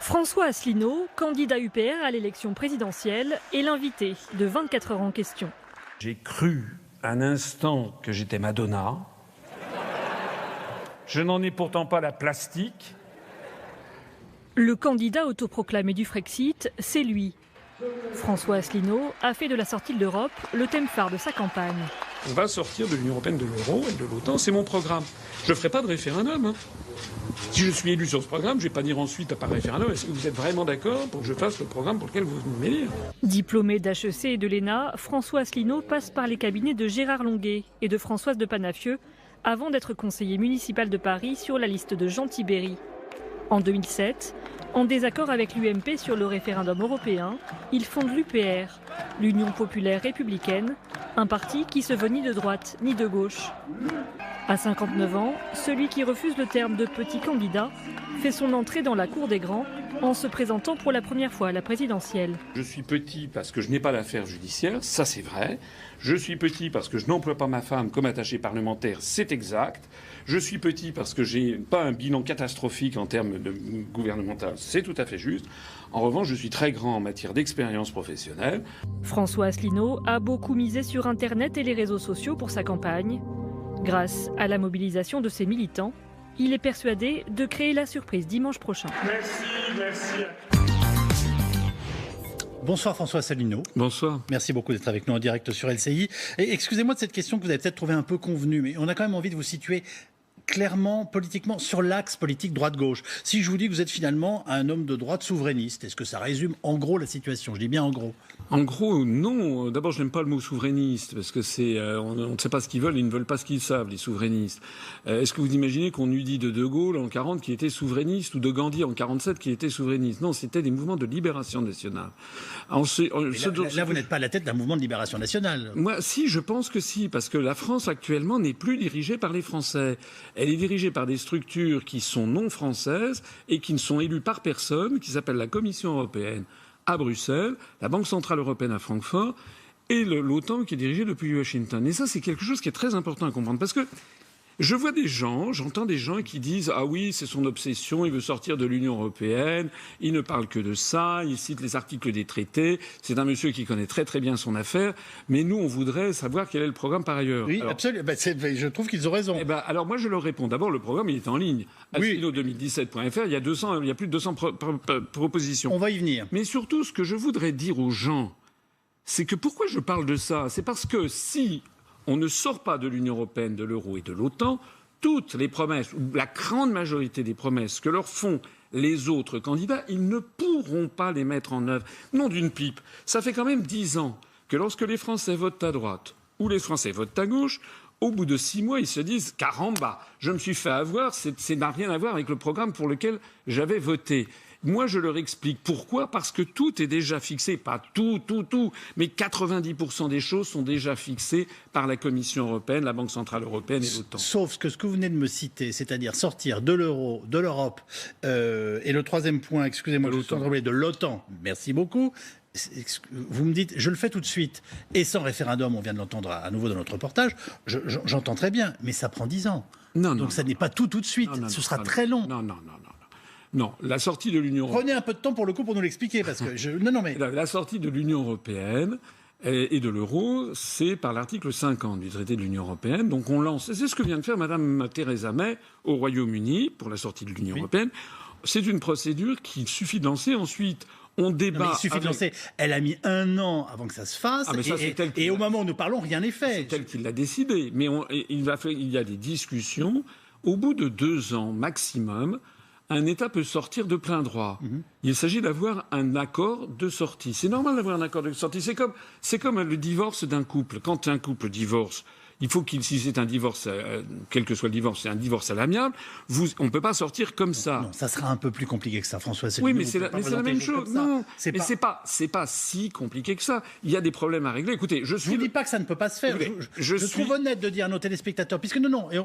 François Asselineau, candidat UPR à l'élection présidentielle, est l'invité de 24 heures en question. J'ai cru un instant que j'étais Madonna. Je n'en ai pourtant pas la plastique. Le candidat autoproclamé du Frexit, c'est lui. François Asselineau a fait de la sortie de l'Europe le thème phare de sa campagne. On va sortir de l'Union européenne, de l'euro et de l'OTAN, c'est mon programme. Je ne ferai pas de référendum. Si je suis élu sur ce programme, je ne vais pas dire ensuite par référendum, est-ce que vous êtes vraiment d'accord pour que je fasse le programme pour lequel vous m'élire ? Diplômé d'HEC et de l'ENA, François Asselineau passe par les cabinets de Gérard Longuet et de Françoise de Panafieux avant d'être conseiller municipal de Paris sur la liste de Jean Tibéri. En 2007, en désaccord avec l'UMP sur le référendum européen, il fonde l'UPR, l'Union populaire républicaine, un parti qui se veut ni de droite ni de gauche. À 59 ans, celui qui refuse le terme de petit candidat fait son entrée dans la cour des grands en se présentant pour la première fois à la présidentielle. Je suis petit parce que je n'ai pas d'affaires judiciaires, ça c'est vrai. Je suis petit parce que je n'emploie pas ma femme comme attachée parlementaire, c'est exact. Je suis petit parce que j'ai pas un bilan catastrophique en termes de gouvernemental, c'est tout à fait juste. En revanche, je suis très grand en matière d'expérience professionnelle. François Asselineau a beaucoup misé sur Internet et les réseaux sociaux pour sa campagne. Grâce à la mobilisation de ses militants, il est persuadé de créer la surprise dimanche prochain. Merci. Bonsoir François Asselineau. Bonsoir. Merci beaucoup d'être avec nous en direct sur LCI. Et excusez-moi de cette question que vous avez peut-être trouvée un peu convenue, mais on a quand même envie de vous situer clairement, politiquement, sur l'axe politique droite-gauche. Si je vous dis que vous êtes finalement un homme de droite souverainiste, est-ce que ça résume en gros la situation ? Je dis bien en gros. En gros, non. D'abord, je n'aime pas le mot souverainiste, parce que on ne sait pas ce qu'ils veulent, ils ne veulent pas ce qu'ils savent, les souverainistes. Est-ce que vous imaginez qu'on eût dit de Gaulle en 40 qui était souverainiste, ou de Gandhi en 47 qui était souverainiste ? Non, c'était des mouvements de libération nationale. Là, vous n'êtes pas à la tête d'un mouvement de libération nationale. Moi, si, je pense que si, parce que la France actuellement n'est plus dirigée par les Français. Elle est dirigée par des structures qui sont non françaises et qui ne sont élues par personne, qui s'appellent la Commission européenne à Bruxelles, la Banque centrale européenne à Francfort et l'OTAN qui est dirigée depuis Washington. Et ça, c'est quelque chose qui est très important à comprendre parce que je vois des gens, j'entends des gens qui disent « Ah oui, c'est son obsession, il veut sortir de l'Union européenne, il ne parle que de ça, il cite les articles des traités, c'est un monsieur qui connaît très très bien son affaire, mais nous, on voudrait savoir quel est le programme par ailleurs. » Oui, absolument. Je trouve qu'ils ont raison. Alors moi, je leur réponds. D'abord, le programme, il est en ligne. Asselineau2017.fr, il y a plus de 200 propositions. On va y venir. Mais surtout, ce que je voudrais dire aux gens, c'est que pourquoi je parle de ça ? C'est parce que si on ne sort pas de l'Union européenne, de l'euro et de l'OTAN, toutes les promesses, ou la grande majorité des promesses que leur font les autres candidats, ils ne pourront pas les mettre en œuvre. Non d'une pipe. Ça fait quand même 10 ans que lorsque les Français votent à droite ou les Français votent à gauche, au bout de 6 mois, ils se disent « Caramba, je me suis fait avoir, ça n'a rien à voir avec le programme pour lequel j'avais voté ». Moi, je leur explique pourquoi. Parce que tout est déjà fixé. Pas tout, mais 90% des choses sont déjà fixées par la Commission européenne, la Banque centrale européenne et l'OTAN. Sauf ce que vous venez de me citer, c'est-à-dire sortir de l'euro, de l'Europe, et le troisième point, excusez-moi, de l'OTAN. Merci beaucoup. Vous me dites, je le fais tout de suite. Et sans référendum, on vient de l'entendre à nouveau dans notre reportage, j'entends très bien, mais ça prend 10 ans. Donc ça n'est pas tout de suite. Ce sera très long. Non, la sortie de l'Union européenne... Prenez un peu de temps pour le coup pour nous l'expliquer, parce que La sortie de l'Union européenne et de l'euro, c'est par l'article 50 du traité de l'Union européenne. Donc on lance... C'est ce que vient de faire Mme Theresa May au Royaume-Uni pour la sortie de l'Union européenne. C'est une procédure qu'il suffit de lancer. Ensuite, on débat... il suffit de lancer. Elle a mis 1 an avant que ça se fasse. Et au moment où nous parlons, rien n'est fait. C'est tel qu'il l'a décidé. Mais il y a des discussions. Au bout de 2 ans maximum... un État peut sortir de plein droit. Il s'agit d'avoir un accord de sortie. C'est normal d'avoir un accord de sortie. C'est comme le divorce d'un couple. Quand un couple divorce, il faut si c'est un divorce, quel que soit le divorce, c'est un divorce à l'amiable, on ne peut pas sortir comme ça. Non, ça sera un peu plus compliqué que ça, François Asselineau. Oui, mais c'est la même chose. Non, mais c'est pas si compliqué que ça. Il y a des problèmes à régler. Écoutez, je ne dis pas que ça ne peut pas se faire. Je trouve honnête de dire à nos téléspectateurs, puisque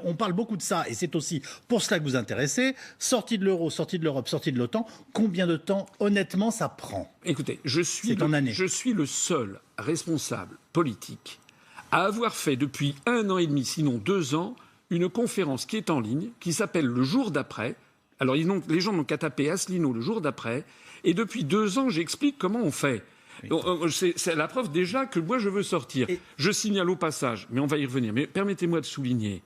on parle beaucoup de ça, et c'est aussi pour cela que vous intéressez, sortie de l'euro, sortie de l'Europe, sortie de l'OTAN, combien de temps, honnêtement, ça prend ? Écoutez, je suis le seul responsable politique à avoir fait depuis 1 an et demi, sinon 2 ans, une conférence qui est en ligne, qui s'appelle Le jour d'après, Alors les gens n'ont qu'à taper Asselineau le jour d'après, et depuis 2 ans, j'explique comment on fait. Oui. C'est la preuve déjà que moi je veux sortir. Je signale au passage, mais on va y revenir, mais permettez-moi de souligner.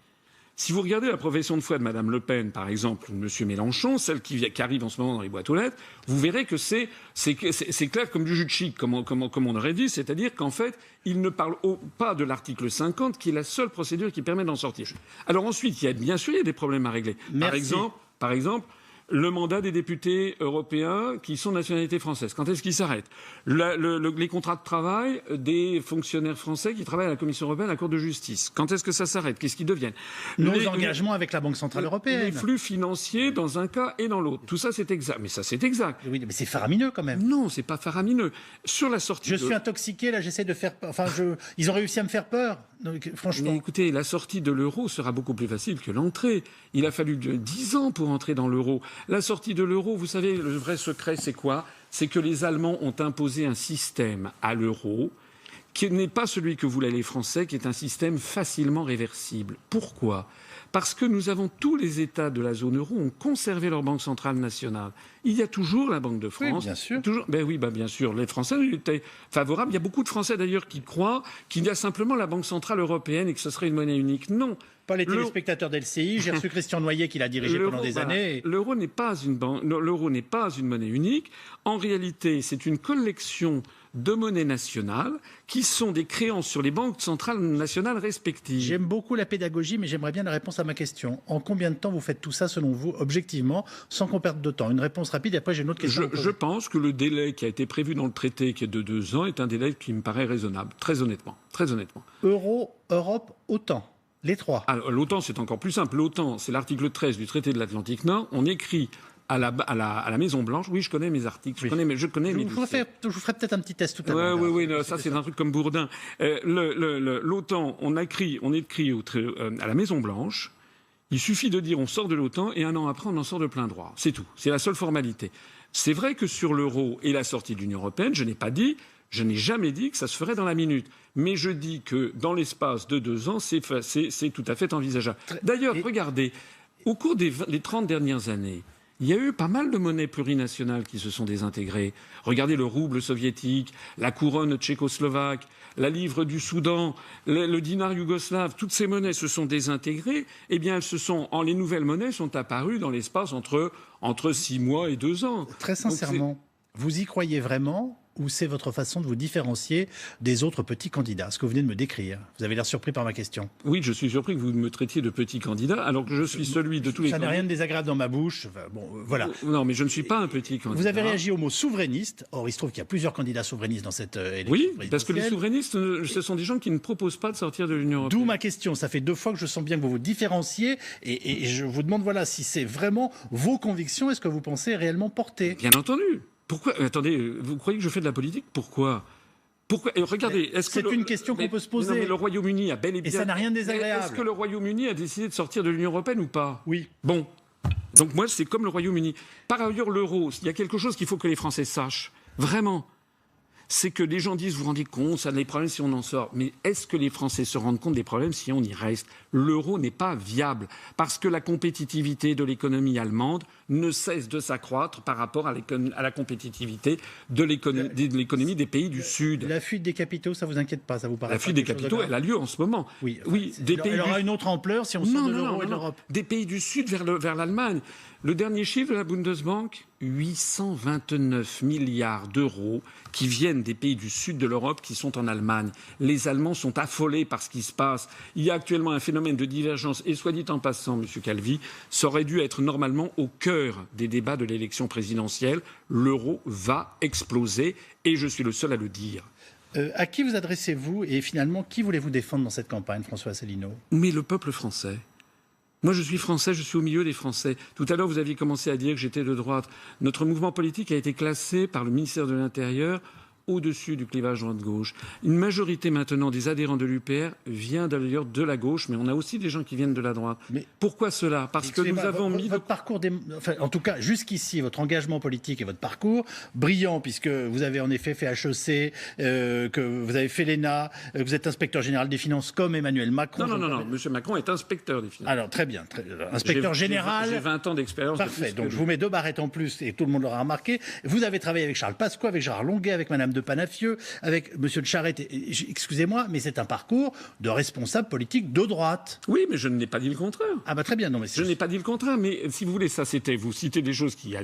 Si vous regardez la profession de foi de Mme Le Pen, par exemple, ou de M. Mélenchon, celle qui arrive en ce moment dans les boîtes aux lettres, vous verrez que c'est clair comme du jus de chic, comme on aurait dit, c'est-à-dire qu'en fait, il ne parle pas de l'article 50, qui est la seule procédure qui permet d'en sortir. Alors ensuite, bien sûr, il y a des problèmes à régler. Par exemple, le mandat des députés européens qui sont de nationalité française. Quand est-ce qu'il s'arrête ? Les contrats de travail des fonctionnaires français qui travaillent à la Commission européenne, à la Cour de justice. Quand est-ce que ça s'arrête ? Qu'est-ce qu'ils deviennent ? Nos engagements avec la Banque centrale européenne. Les flux financiers dans un cas et dans l'autre. Tout ça, c'est exact. Mais ça, c'est exact. Oui, mais c'est faramineux quand même. Non, c'est pas faramineux. Sur la sortie. Je suis intoxiqué, là, j'essaie de faire. Enfin, ils ont réussi à me faire peur. Donc, franchement. Mais écoutez, la sortie de l'euro sera beaucoup plus facile que l'entrée. Il a fallu 10 ans pour entrer dans l'euro. La sortie de l'euro, vous savez, le vrai secret, c'est quoi ? C'est que les Allemands ont imposé un système à l'euro qui n'est pas celui que voulaient les Français, qui est un système facilement réversible. Pourquoi ? Parce que nous avons tous les États de la zone euro ont conservé leur banque centrale nationale. Il y a toujours la Banque de France. Oui, bien sûr. Bien sûr. Les Français étaient favorables. Il y a beaucoup de Français d'ailleurs qui croient qu'il y a simplement la Banque centrale européenne et que ce serait une monnaie unique. Non. Pas les téléspectateurs d'LCI. J'ai reçu Christian Noyer qui l'a dirigé pendant des années. L'euro n'est pas une monnaie unique. En réalité, c'est une collection de monnaies nationales qui sont des créances sur les banques centrales nationales respectives. J'aime beaucoup la pédagogie, mais j'aimerais bien la réponse à ma question. En combien de temps vous faites tout ça, selon vous, objectivement, sans qu'on perde de temps ? Une réponse rapide, et après j'ai une autre question. Je pense que le délai qui a été prévu dans le traité, qui est de 2 ans, est un délai qui me paraît raisonnable, très honnêtement. Très honnêtement. Euro, Europe, OTAN, les trois. Alors, l'OTAN, c'est encore plus simple. L'OTAN, c'est l'article 13 du traité de l'Atlantique Nord. On écrit à la Maison-Blanche. Oui, je connais mes articles. Je connais mes je vous ferai peut-être un petit test tout à l'heure. Oui, ça c'est un truc comme Bourdin. L'OTAN, on écrit à la Maison-Blanche. Il suffit de dire on sort de l'OTAN et 1 an après on en sort de plein droit. C'est tout. C'est la seule formalité. C'est vrai que sur l'euro et la sortie de l'Union européenne, je n'ai jamais dit que ça se ferait dans la minute. Mais je dis que dans l'espace de 2 ans, c'est tout à fait envisageable. D'ailleurs, regardez, au cours des 30 dernières années, il y a eu pas mal de monnaies plurinationales qui se sont désintégrées. Regardez le rouble soviétique, la couronne tchécoslovaque, la livre du Soudan, le dinar yougoslave. Toutes ces monnaies se sont désintégrées. Eh bien, les nouvelles monnaies sont apparues dans l'espace entre 6 mois et 2 ans. Très sincèrement, vous y croyez vraiment ? Ou c'est votre façon de vous différencier des autres petits candidats, ce que vous venez de me décrire? Vous avez l'air surpris par ma question. Oui, je suis surpris que vous me traitiez de petit candidat, alors que je suis celui de tous les candidats. Ça n'a rien de désagréable dans ma bouche. Enfin, bon, voilà. Non, mais je ne suis pas un petit candidat. Vous avez réagi au mot souverainiste. Or, il se trouve qu'il y a plusieurs candidats souverainistes dans cette élection. Oui, parce que les souverainistes, ce sont des gens qui ne proposent pas de sortir de l'Union européenne. D'où ma question. Ça fait 2 fois que je sens bien que vous vous différenciez. Et je vous demande, voilà, si c'est vraiment vos convictions, est-ce que vous pensez réellement porter? Bien entendu. Pourquoi? Attendez, vous croyez que je fais de la politique? Pourquoi? Regardez, c'est une question qu'on peut se poser. Non, mais le Royaume-Uni a bel et bien... Et ça n'a rien de désagréable. Est-ce que le Royaume-Uni a décidé de sortir de l'Union européenne ou pas? Oui. Bon. Donc moi, c'est comme le Royaume-Uni. Par ailleurs, l'euro, il y a quelque chose qu'il faut que les Français sachent. Vraiment. C'est que les gens disent, vous vous rendez compte, ça a des problèmes si on en sort. Mais est-ce que les Français se rendent compte des problèmes si on y reste? L'euro n'est pas viable parce que la compétitivité de l'économie allemande ne cesse de s'accroître par rapport à la compétitivité de l'économie des pays du Sud. La fuite des capitaux, ça vous inquiète pas? Ça vous paraît? La fuite des capitaux, elle a lieu en ce moment. Oui. Elle aura une autre ampleur si on sort de l'euro et de l'Europe. Des pays du Sud vers l'Allemagne. Le dernier chiffre de la Bundesbank, 829 milliards d'euros qui viennent des pays du sud de l'Europe qui sont en Allemagne. Les Allemands sont affolés par ce qui se passe. Il y a actuellement un phénomène de divergence. Et soit dit en passant, M. Calvi, ça aurait dû être normalement au cœur des débats de l'élection présidentielle. L'euro va exploser et je suis le seul à le dire. À qui vous adressez-vous et finalement, qui voulez-vous défendre dans cette campagne, François Asselineau? Mais le peuple français. Moi, je suis français, je suis au milieu des Français. Tout à l'heure, vous aviez commencé à dire que j'étais de droite. Notre mouvement politique a été classé par le ministère de l'Intérieur au-dessus du clivage droite-gauche. Une majorité maintenant des adhérents de l'UPR vient d'ailleurs de la gauche, mais on a aussi des gens qui viennent de la droite. Mais pourquoi cela? Parce que nous avons mis... Votre parcours, en tout cas jusqu'ici, votre engagement politique et votre parcours, brillant, puisque vous avez en effet fait HEC, que vous avez fait l'ENA, que vous êtes inspecteur général des finances comme Emmanuel Macron. Non, M. Macron est inspecteur des finances. Alors très bien, inspecteur général. J'ai 20 ans d'expérience. Parfait, donc je vous mets 2 barrettes en plus et tout le monde l'aura remarqué. Vous avez travaillé avec Charles Pasqua, avec Gérard Longuet, avec Madame de Panafieux, avec M. de Charette. Excusez-moi, mais c'est un parcours de responsable politique de droite. Oui, mais je n'ai pas dit le contraire. Ah bah très bien, non mais je n'ai pas dit le contraire, mais si vous voulez, ça c'était, vous citez des choses qui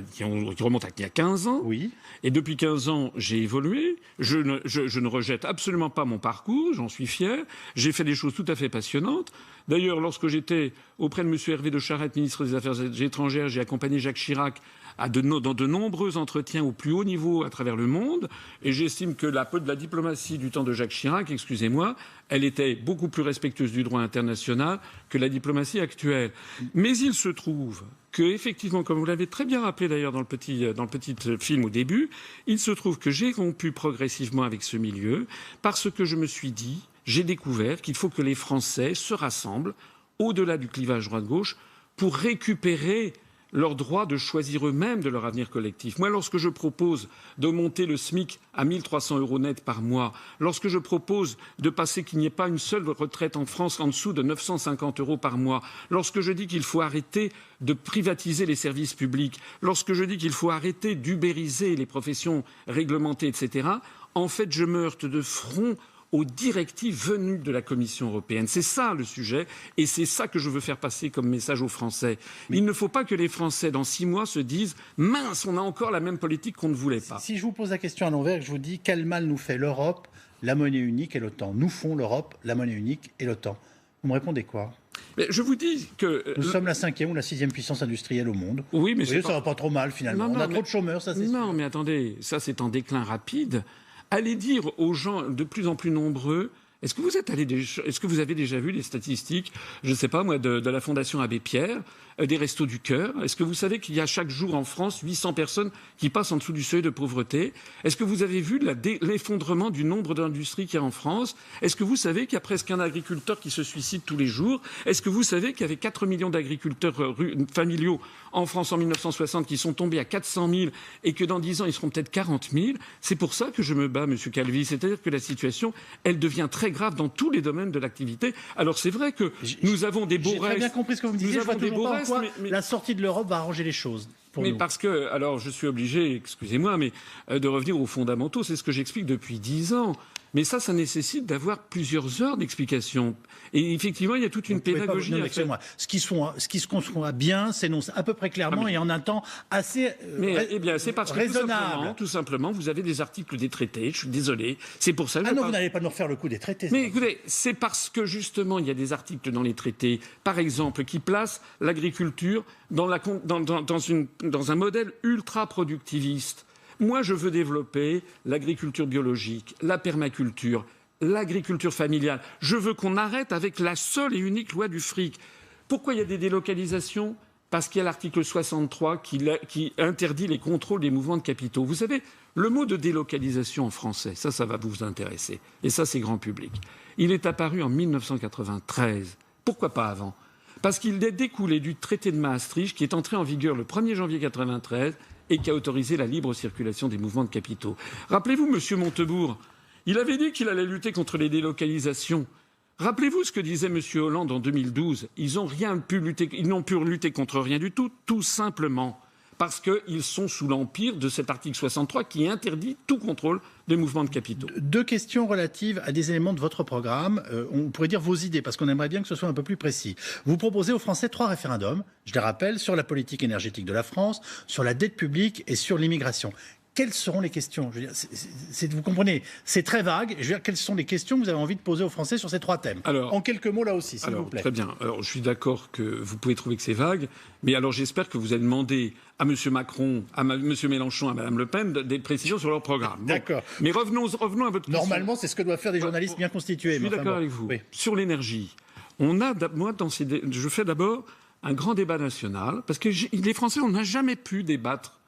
remontent à il y a 15 ans. Oui. Et depuis 15 ans, j'ai évolué. Je ne rejette absolument pas mon parcours, j'en suis fier. J'ai fait des choses tout à fait passionnantes. D'ailleurs, lorsque j'étais auprès de M. Hervé de Charette, ministre des Affaires étrangères, j'ai accompagné Jacques Chirac dans de nombreux entretiens au plus haut niveau à travers le monde. Et j'estime que la diplomatie du temps de Jacques Chirac, excusez-moi, elle était beaucoup plus respectueuse du droit international que la diplomatie actuelle. Mais il se trouve que, effectivement, comme vous l'avez très bien rappelé d'ailleurs dans le petit film au début, il se trouve que j'ai rompu progressivement avec ce milieu parce que je me suis dit, j'ai découvert qu'il faut que les Français se rassemblent au-delà du clivage droite-gauche pour récupérer leur droit de choisir eux-mêmes de leur avenir collectif. Moi, lorsque je propose de monter le SMIC à 1 300 € net par mois, lorsque je propose de passer qu'il n'y ait pas une seule retraite en France en dessous de 950 € par mois, lorsque je dis qu'il faut arrêter de privatiser les services publics, lorsque je dis qu'il faut arrêter d'ubériser les professions réglementées, etc., en fait, je me heurte de front aux directives venues de la Commission européenne. C'est ça le sujet, et c'est ça que je veux faire passer comme message aux Français. Il ne faut pas que les Français, dans 6 mois, se disent « mince, on a encore la même politique qu'on ne voulait pas ». Si je vous pose la question à l'envers, que je vous dis « quel mal nous fait l'Europe, la monnaie unique et l'OTAN ?» Nous font l'Europe, la monnaie unique et l'OTAN. Vous me répondez quoi? Mais je vous dis que... Nous sommes la 5e ou la 6e puissance industrielle au monde. Oui, mais ça va pas trop mal, finalement. On a trop de chômeurs, ça c'est sûr. Non, mais attendez, ça c'est en déclin rapide. Allez dire aux gens de plus en plus nombreux, est-ce que vous avez déjà vu les statistiques, je ne sais pas moi, de la Fondation Abbé Pierre, des Restos du Cœur? Est-ce que vous savez qu'il y a chaque jour en France 800 personnes qui passent en dessous du seuil de pauvreté? Est-ce que vous avez vu l'effondrement du nombre d'industries qu'il y a en France? Est-ce que vous savez qu'il y a presque un agriculteur qui se suicide tous les jours? Est-ce que vous savez qu'il y avait 4 millions d'agriculteurs familiaux en France en 1960 qui sont tombés à 400 000 et que dans 10 ans ils seront peut-être 40 000? C'est pour ça que je me bats, Monsieur Calvi. C'est-à-dire que la situation, elle devient très grave dans tous les domaines de l'activité. Alors c'est vrai que nous avons des beaux restes. J'ai très bien compris ce que vous me disiez. Nous avons des beaux restes, mais la sortie de l'Europe va arranger les choses. Mais parce que, alors je suis obligé, excusez-moi, mais de revenir aux fondamentaux. C'est ce que j'explique depuis 10 ans. Mais ça nécessite d'avoir plusieurs heures d'explication. Et effectivement, il y a toute une pédagogie à faire. Ce qui se conçoit bien s'énonce à peu près clairement et en un temps assez c'est parce que tout simplement, vous avez des articles des traités. Je suis désolé. C'est pour ça que vous n'allez pas nous refaire le coup des traités. Mais écoutez, c'est parce que justement, il y a des articles dans les traités, par exemple, qui placent l'agriculture dans un modèle ultra-productiviste. Moi, je veux développer l'agriculture biologique, la permaculture, l'agriculture familiale. Je veux qu'on arrête avec la seule et unique loi du fric. Pourquoi il y a des délocalisations? Parce qu'il y a l'article 63 qui interdit les contrôles des mouvements de capitaux. Vous savez, le mot de délocalisation en français, ça va vous intéresser. Et ça, c'est grand public. Il est apparu en 1993. Pourquoi pas avant? Parce qu'il est découlé du traité de Maastricht qui est entré en vigueur le 1er janvier 1993 et qui a autorisé la libre circulation des mouvements de capitaux. Rappelez-vous, M. Montebourg, il avait dit qu'il allait lutter contre les délocalisations. Rappelez-vous ce que disait M. Hollande en 2012. Ils n'ont pu lutter contre rien du tout, tout simplement parce qu'ils sont sous l'empire de cet article 63 qui interdit tout contrôle des mouvements de capitaux. 2 questions relatives à des éléments de votre programme. On pourrait dire vos idées, parce qu'on aimerait bien que ce soit un peu plus précis. Vous proposez aux Français 3 référendums, je les rappelle, sur la politique énergétique de la France, sur la dette publique et sur l'immigration. Quelles seront les questions? Je veux dire, vous comprenez, c'est très vague. Je veux dire, quelles sont les questions que vous avez envie de poser aux Français sur ces 3 thèmes? En quelques mots, là aussi, s'il vous plaît. Très bien. Alors, je suis d'accord que vous pouvez trouver que c'est vague, mais alors j'espère que vous allez demander à M. Macron, à M. Mélenchon, à Mme Le Pen des précisions sur leur programme. Bon. D'accord. Mais revenons à votre question. Normalement, c'est ce que doivent faire des journalistes bien constitués. Je suis d'accord avec vous. Oui. Sur l'énergie, je fais d'abord un grand débat national, parce que les Français, on n'a jamais pu débattre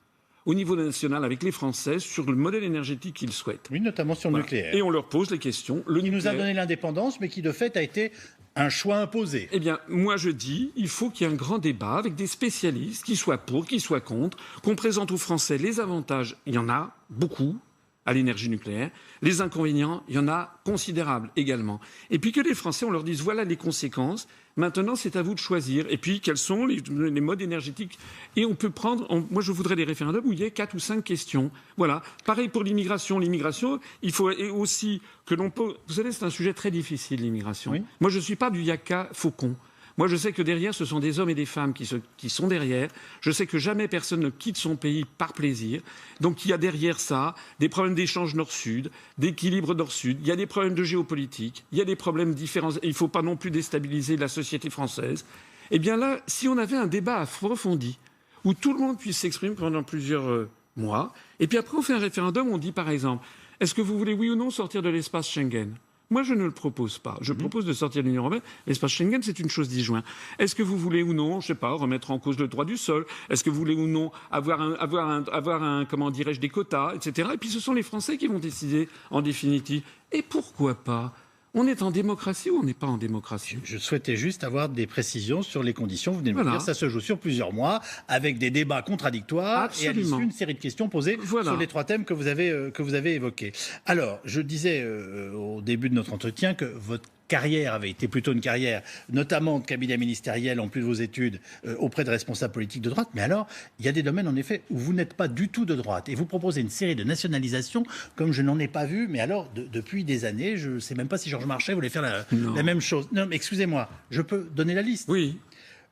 au niveau national avec les Français sur le modèle énergétique qu'ils souhaitent. Oui, notamment sur le nucléaire. Et on leur pose les questions. Qui nous a donné l'indépendance, mais qui de fait a été un choix imposé. Eh bien, moi je dis, il faut qu'il y ait un grand débat avec des spécialistes qui soient pour, qui soient contre, qu'on présente aux Français les avantages, il y en a beaucoup à l'énergie nucléaire, les inconvénients, il y en a considérables également. Et puis que les Français, on leur dise, voilà les conséquences, maintenant c'est à vous de choisir, et puis quels sont les modes énergétiques. Et on peut prendre, moi je voudrais des référendums où il y ait 4 ou 5 questions. Voilà. Pareil pour l'immigration. L'immigration, il faut aussi que l'on peut... Vous savez, c'est un sujet très difficile, l'immigration. Oui. Moi je ne suis pas du yaka faucon. Moi, je sais que derrière, ce sont des hommes et des femmes qui sont derrière. Je sais que jamais personne ne quitte son pays par plaisir. Donc, il y a derrière ça des problèmes d'échange nord-sud, d'équilibre nord-sud. Il y a des problèmes de géopolitique. Il y a des problèmes différents. Il ne faut pas non plus déstabiliser la société française. Eh bien là, si on avait un débat approfondi, où tout le monde puisse s'exprimer pendant plusieurs mois, et puis après, on fait un référendum, on dit par exemple, est-ce que vous voulez, oui ou non, sortir de l'espace Schengen ? Moi, je ne le propose pas. Je propose de sortir de l'Union européenne. L'espace Schengen, c'est une chose disjointe. Est-ce que vous voulez ou non, je ne sais pas, remettre en cause le droit du sol ? Est-ce que vous voulez ou non avoir un comment dirais-je, des quotas, etc. Et puis, ce sont les Français qui vont décider en définitive. Et pourquoi pas ? On est en démocratie ou on n'est pas en démocratie ? Je souhaitais juste avoir des précisions sur les conditions. Vous venez de me dire, ça se joue sur plusieurs mois, avec des débats contradictoires. Absolument. Et à l'issue, une série de questions posées sur les 3 thèmes que vous avez évoqués. Alors, je disais au début de notre entretien que votre carrière avait été plutôt une carrière, notamment de cabinet ministériel, en plus de vos études, auprès de responsables politiques de droite. Mais alors, il y a des domaines, en effet, où vous n'êtes pas du tout de droite. Et vous proposez une série de nationalisations, comme je n'en ai pas vu, mais alors, depuis des années, je ne sais même pas si Georges Marchais voulait faire la même chose. Non, mais excusez-moi, je peux donner la liste ? Oui.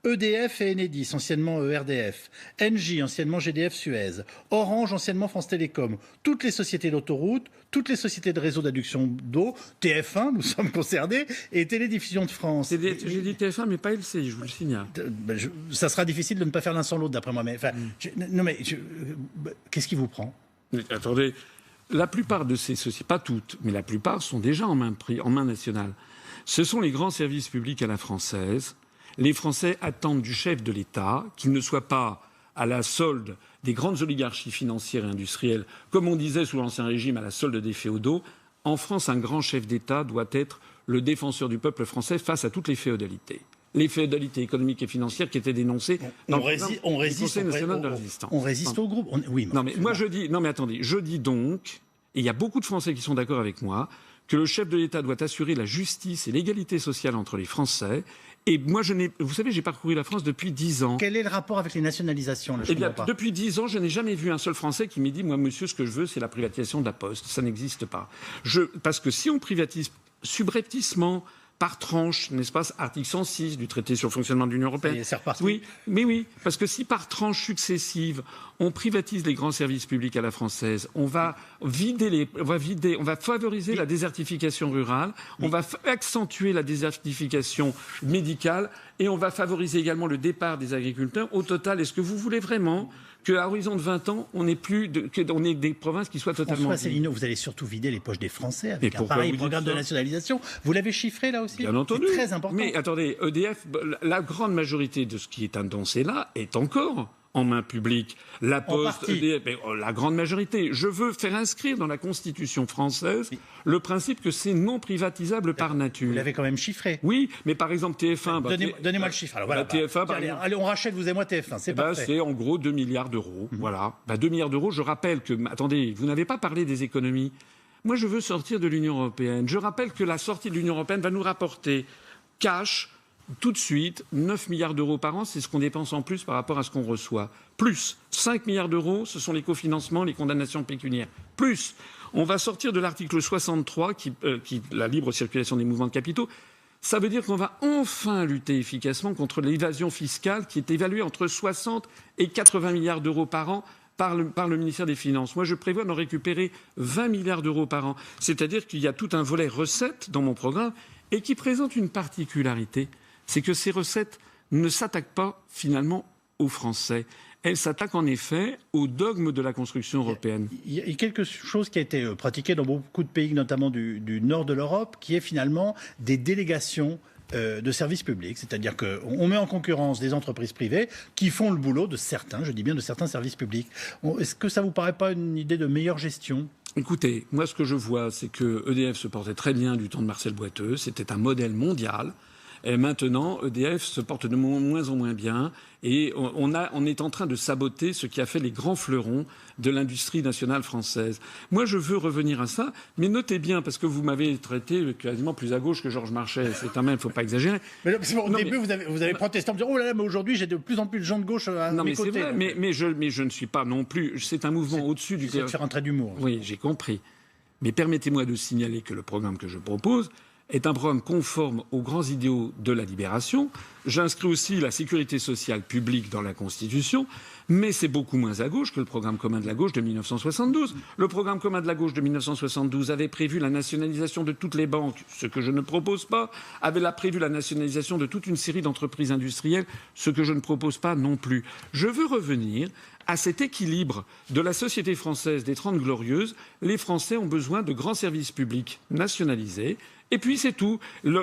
EDF et Enedis, anciennement ERDF, Engie, anciennement GDF Suez, Orange, anciennement France Télécom, toutes les sociétés d'autoroutes, toutes les sociétés de réseau d'adduction d'eau, TF1, nous sommes concernés, et Télédiffusion de France. J'ai dit TF1, mais pas LCI, je vous le signale. Ça sera difficile de ne pas faire l'un sans l'autre, d'après moi. Mais, qu'est-ce qui vous prend ? Attendez, la plupart de ces sociétés, pas toutes, mais la plupart sont déjà en main nationale. Ce sont les grands services publics à la française. Les Français attendent du chef de l'État qu'il ne soit pas à la solde des grandes oligarchies financières et industrielles, comme on disait sous l'Ancien Régime, à la solde des féodaux. En France, un grand chef d'État doit être le défenseur du peuple français face à toutes les féodalités. Les féodalités économiques et financières qui étaient dénoncées dans le Conseil national de résistance. On résiste au groupe. Oui, non, mais moi je dis, non mais attendez, je dis donc, et il y a beaucoup de Français qui sont d'accord avec moi, que le chef de l'État doit assurer la justice et l'égalité sociale entre les Français. Et moi, vous savez, j'ai parcouru la France depuis 10 ans. Quel est le rapport avec les nationalisations là, depuis 10 ans, je n'ai jamais vu un seul Français qui m'ait dit, moi, monsieur, ce que je veux, c'est la privatisation de la Poste. Ça n'existe pas. Parce que si on privatise subrepticement, par tranche, n'est-ce pas, article 106 du traité sur le fonctionnement de l'Union européenne. C'est reparti. Oui, mais oui, parce que si par tranche successive, on privatise les grands services publics à la française, on va favoriser la désertification rurale, on va accentuer la désertification médicale et on va favoriser également le départ des agriculteurs. Au total, est-ce que vous voulez vraiment qu'à horizon de 20 ans, on ait des provinces qui soient totalement... François Asselineau, vous allez surtout vider les poches des Français avec un pareil programme de nationalisation. Vous l'avez chiffré là aussi ? Bien entendu. C'est très important. Mais attendez, EDF, la grande majorité de ce qui est annoncé là est encore en main publique. La Poste, EDF, la grande majorité. Je veux faire inscrire dans la Constitution française le principe que c'est non privatisable par nature. Vous l'avez quand même chiffré. Oui, mais par exemple TF1... Donnez-moi le chiffre. Alors, voilà, TF1, allez, on rachète, vous et moi, TF1. C'est parfait. C'est en gros 2 milliards d'euros. Voilà. 2 milliards d'euros, je rappelle que... Attendez, vous n'avez pas parlé des économies. Moi, je veux sortir de l'Union européenne. Je rappelle que la sortie de l'Union européenne va nous rapporter cash... Tout de suite, 9 milliards d'euros par an, c'est ce qu'on dépense en plus par rapport à ce qu'on reçoit. Plus 5 milliards d'euros, ce sont les cofinancements, les condamnations pécuniaires. Plus, on va sortir de l'article 63, qui la libre circulation des mouvements de capitaux. Ça veut dire qu'on va enfin lutter efficacement contre l'évasion fiscale qui est évaluée entre 60 et 80 milliards d'euros par an par le ministère des Finances. Moi, je prévois d'en récupérer 20 milliards d'euros par an. C'est-à-dire qu'il y a tout un volet recettes dans mon programme et qui présente une particularité. C'est que ces recettes ne s'attaquent pas finalement aux Français. Elles s'attaquent en effet au dogme de la construction européenne. Il y a quelque chose qui a été pratiqué dans beaucoup de pays, notamment du nord de l'Europe, qui est finalement des délégations de services publics. C'est-à-dire qu'on met en concurrence des entreprises privées qui font le boulot de certains, je dis bien de certains services publics. Est-ce que ça ne vous paraît pas une idée de meilleure gestion ? Écoutez, moi ce que je vois, c'est que EDF se portait très bien du temps de Marcel Boiteux. C'était un modèle mondial. Et maintenant, EDF se porte de moins en moins bien et on est en train de saboter ce qui a fait les grands fleurons de l'industrie nationale française. Moi, je veux revenir à ça, mais notez bien, parce que vous m'avez traité quasiment plus à gauche que Georges Marchais. C'est quand même, il ne faut pas exagérer. Mais au début, vous avez protesté en me disant « Oh là là, mais aujourd'hui, j'ai de plus en plus de gens de gauche à mes côtés. » Non, mais c'est vrai, mais je ne suis pas non plus... C'est un mouvement au-dessus du... C'est de faire un trait d'humour. Oui, j'ai compris. Mais permettez-moi de signaler que le programme que je propose est un programme conforme aux grands idéaux de la libération. J'inscris aussi la sécurité sociale publique dans la Constitution, mais c'est beaucoup moins à gauche que le programme commun de la gauche de 1972. Le programme commun de la gauche de 1972 avait prévu la nationalisation de toutes les banques, ce que je ne propose pas, avait prévu la nationalisation de toute une série d'entreprises industrielles, ce que je ne propose pas non plus. Je veux revenir à cet équilibre de la société française des 30 Glorieuses. Les Français ont besoin de grands services publics nationalisés. Et puis c'est tout.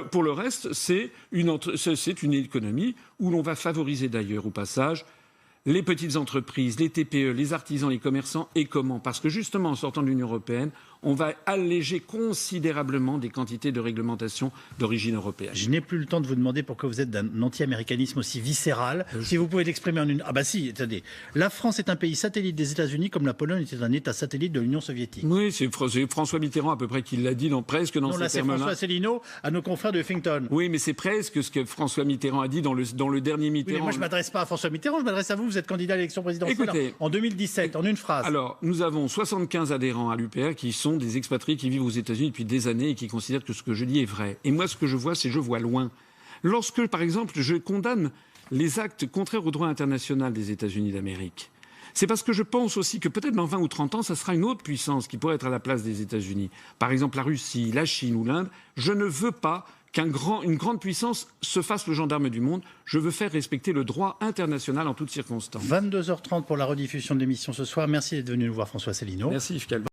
Pour le reste, c'est une économie où l'on va favoriser d'ailleurs au passage les petites entreprises, les TPE, les artisans, les commerçants. Et comment ? Parce que justement, en sortant de l'Union européenne, on va alléger considérablement des quantités de réglementation d'origine européenne. Je n'ai plus le temps de vous demander pourquoi vous êtes d'un anti-américanisme aussi viscéral. Si vous pouvez l'exprimer en une... Ah bah si, attendez. La France est un pays satellite des États-Unis comme la Pologne était un État satellite de l'Union soviétique. Oui, c'est François Mitterrand à peu près qui l'a dit presque dans ces termes-là. François Asselineau à nos confrères de Huffington. Oui, mais c'est presque ce que François Mitterrand a dit dans le dernier Mitterrand. Oui, mais moi, je ne m'adresse pas à François Mitterrand, je m'adresse à vous. Vous êtes candidat à l'élection présidentielle. Écoutez, en 2017, en une phrase. Alors, nous avons 75 adhérents à l'UPR qui sont des expatriés qui vivent aux États-Unis depuis des années et qui considèrent que ce que je dis est vrai. Et moi, ce que je vois, c'est je vois loin. Lorsque, par exemple, je condamne les actes contraires au droit international des États-Unis d'Amérique, c'est parce que je pense aussi que peut-être dans 20 ou 30 ans, ça sera une autre puissance qui pourrait être à la place des États-Unis. Par exemple, la Russie, la Chine ou l'Inde. Je ne veux pas qu'une grande puissance se fasse le gendarme du monde. Je veux faire respecter le droit international en toutes circonstances. 22h30 pour la rediffusion de l'émission ce soir. Merci d'être venu nous voir, François Asselineau. Merci, Yves Calva.